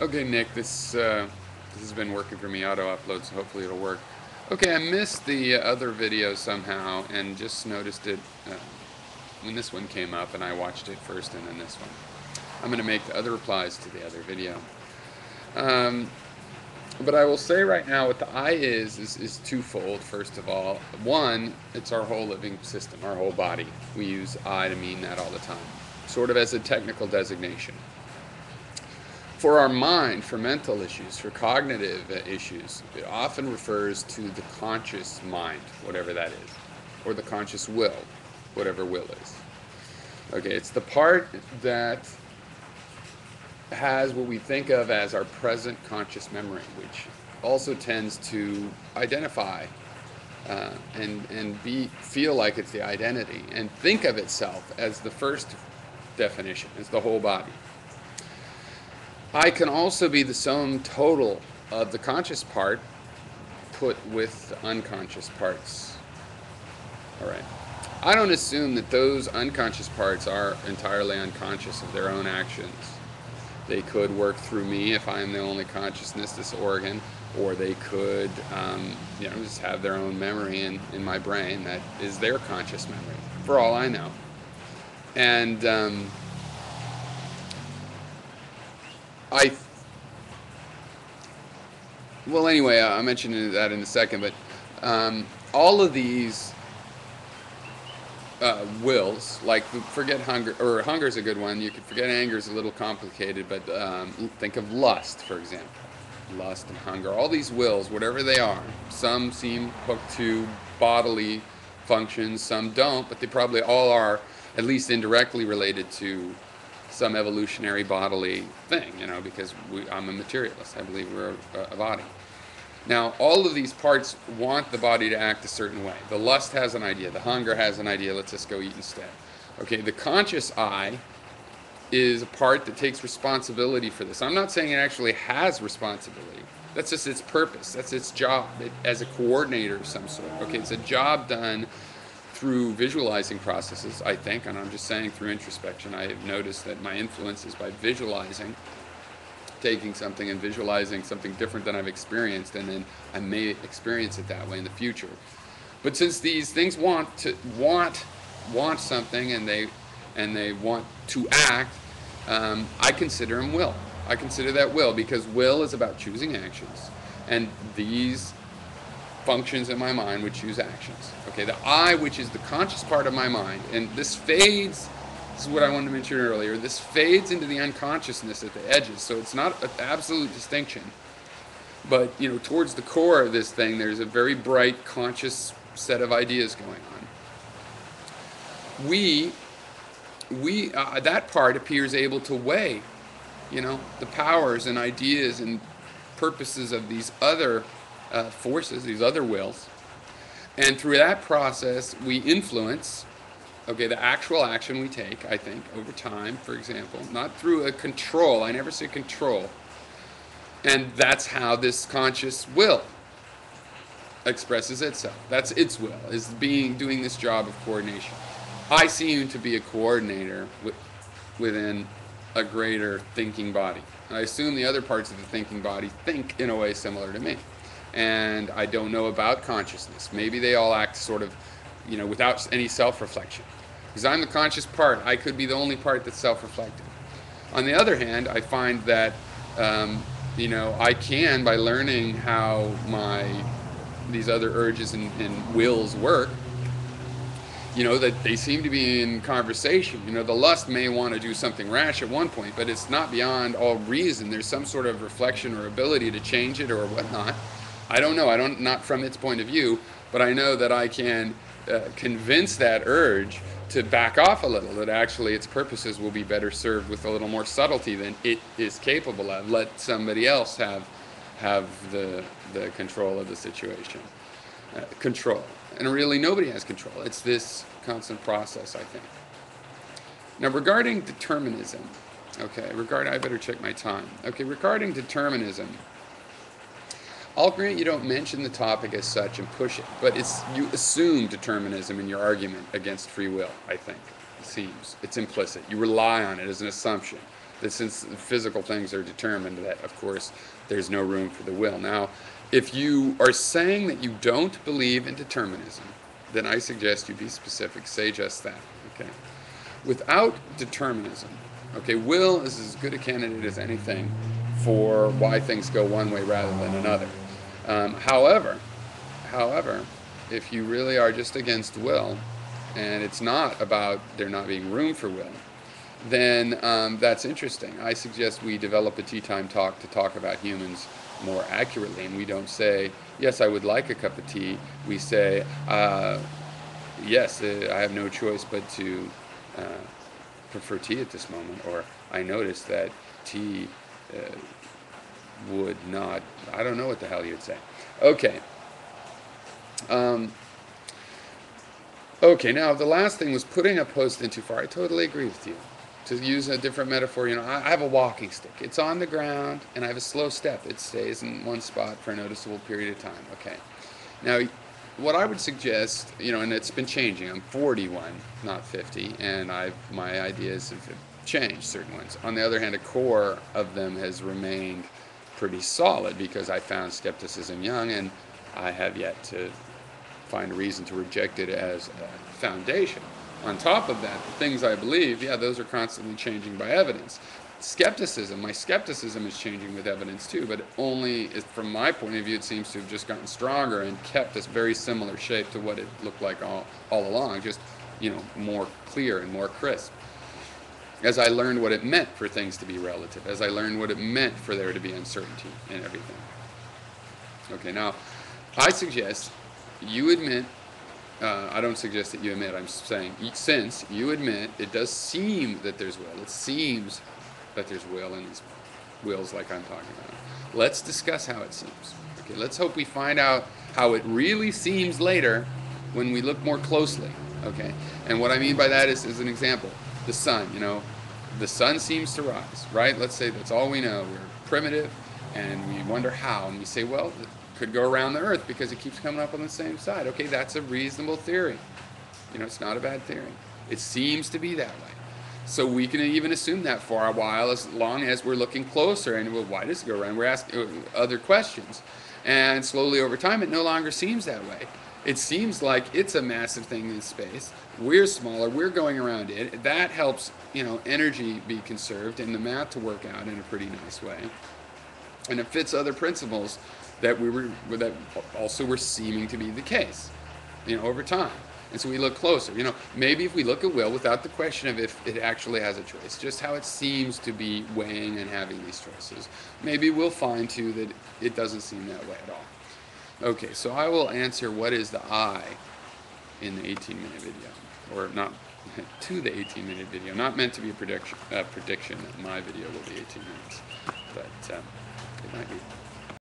Okay, Nick, this has been working for me, auto upload, so hopefully it'll work. Okay, I missed the other video somehow and just noticed it when this one came up, and I watched it first and then this one. I'm going to make the other replies to the other video. Um, but I will say right now what the eye is twofold, first of all. One, it's our whole living system, our whole body. We use eye to mean that all the time, sort of as a technical designation. For our mind, for mental issues, for cognitive issues, it often refers to the conscious mind, whatever that is, or the conscious will, whatever will is. Okay, it's the part that has what we think of as our present conscious memory, which also tends to identify and feel like it's the identity and think of itself as the first definition, as the whole body. I can also be the sum total of the conscious part put with the unconscious parts. All right. I don't assume that those unconscious parts are entirely unconscious of their own actions. They could work through me if I'm the only consciousness, this organ, or they could, just have their own memory in my brain that is their conscious memory, for all I know. And I well, anyway, I'll mention that in a second, but all of these wills, like forget hunger, or hunger is a good one. You could forget anger is a little complicated, but think of lust, for example. Lust and hunger, all these wills, whatever they are, some seem hooked to bodily functions, some don't, but they probably all are at least indirectly related to some evolutionary bodily thing, because I'm a materialist. I believe we're a body. Now, all of these parts want the body to act a certain way. The lust has an idea. The hunger has an idea. Let's just go eat instead. Okay, the conscious eye is a part that takes responsibility for this. I'm not saying it actually has responsibility. That's just its purpose. That's its job as a coordinator of some sort. Okay, it's a job done through visualizing processes, I think, and I'm just saying through introspection. I have noticed that my influence is by visualizing, taking something and visualizing something different than I've experienced, and then I may experience it that way in the future. But since these things want something, and they want to act, I consider them will. I consider that will, because will is about choosing actions, and these functions in my mind would choose actions. Okay, the I, which is the conscious part of my mind, and this fades. This is what I wanted to mention earlier. This fades into the unconsciousness at the edges, so it's not an absolute distinction. But towards the core of this thing, there's a very bright conscious set of ideas going on. That part appears able to weigh, the powers and ideas and purposes of these other forces, these other wills. And through that process, we influence, the actual action we take, I think, over time, for example, not through a control. I never say control. And that's how this conscious will expresses itself. That's its will, is doing this job of coordination. I seem to be a coordinator within a greater thinking body. And I assume the other parts of the thinking body think in a way similar to me. And I don't know about consciousness. Maybe they all act sort of, without any self-reflection. Because I'm the conscious part. I could be the only part that's self-reflective. On the other hand, I find that, I can, by learning how these other urges and wills work, that they seem to be in conversation. The lust may want to do something rash at one point, but it's not beyond all reason. There's some sort of reflection or ability to change it or whatnot. I don't know. Not from its point of view, but I know that I can convince that urge to back off a little, that actually its purposes will be better served with a little more subtlety than it is capable of. Let somebody else have the control of the situation. Control. And really nobody has control. It's this constant process, I think. Now, regarding determinism, I better check my time. Regarding determinism, I'll grant you don't mention the topic as such and push it, but you assume determinism in your argument against free will, I think. It seems. It's implicit. You rely on it as an assumption. that since physical things are determined, that of course there's no room for the will. Now, if you are saying that you don't believe in determinism, then I suggest you be specific. Say just that. Okay. Without determinism, okay, will is as good a candidate as anything for why things go one way rather than another. However, if you really are just against will, and it's not about there not being room for will, then that's interesting. I suggest we develop a tea time talk to talk about humans more accurately, and we don't say, yes, I would like a cup of tea. We say, yes, I have no choice but to prefer tea at this moment, or I noticed that tea would not, I don't know what the hell you'd say. Okay. Okay, now the last thing was putting a post in too far. I totally agree with you. To use a different metaphor, I have a walking stick. It's on the ground, and I have a slow step. It stays in one spot for a noticeable period of time. Okay. Now, what I would suggest, and it's been changing. I'm 41, not 50, and my ideas have changed, certain ones. On the other hand, a core of them has remained pretty solid because I found skepticism young, and I have yet to find a reason to reject it as a foundation. On top of that, the things I believe, those are constantly changing by evidence. My skepticism is changing with evidence too, but only from my point of view, it seems to have just gotten stronger and kept this very similar shape to what it looked like all along, just more clear and more crisp. As I learned what it meant for things to be relative, as I learned what it meant for there to be uncertainty in everything. Okay, now I suggest you admit. I don't suggest that you admit, I'm saying, since you admit it does seem that there's will, it seems that there's will in these wills like I'm talking about. Let's discuss how it seems. Okay, let's hope we find out how it really seems later when we look more closely. Okay, and what I mean by that is an example, the sun, the sun seems to rise, right? Let's say that's all we know. We're primitive, and we wonder how, and we say, well, could go around the earth because it keeps coming up on the same side. Okay, that's a reasonable theory. It's not a bad theory. It seems to be that way. So we can even assume that for a while as long as we're looking closer and, well, why does it go around? We're asking other questions. And slowly over time, it no longer seems that way. It seems like it's a massive thing in space. We're smaller. We're going around it. That helps, energy be conserved and the math to work out in a pretty nice way. And it fits other principles that also were seeming to be the case, over time. And so we look closer. Maybe if we look at will without the question of if it actually has a choice, just how it seems to be weighing and having these choices, maybe we'll find too that it doesn't seem that way at all. Okay, so I will answer what is the I in the 18-minute video, or not to the 18-minute video. Not meant to be a prediction that my video will be 18 minutes, but it might be.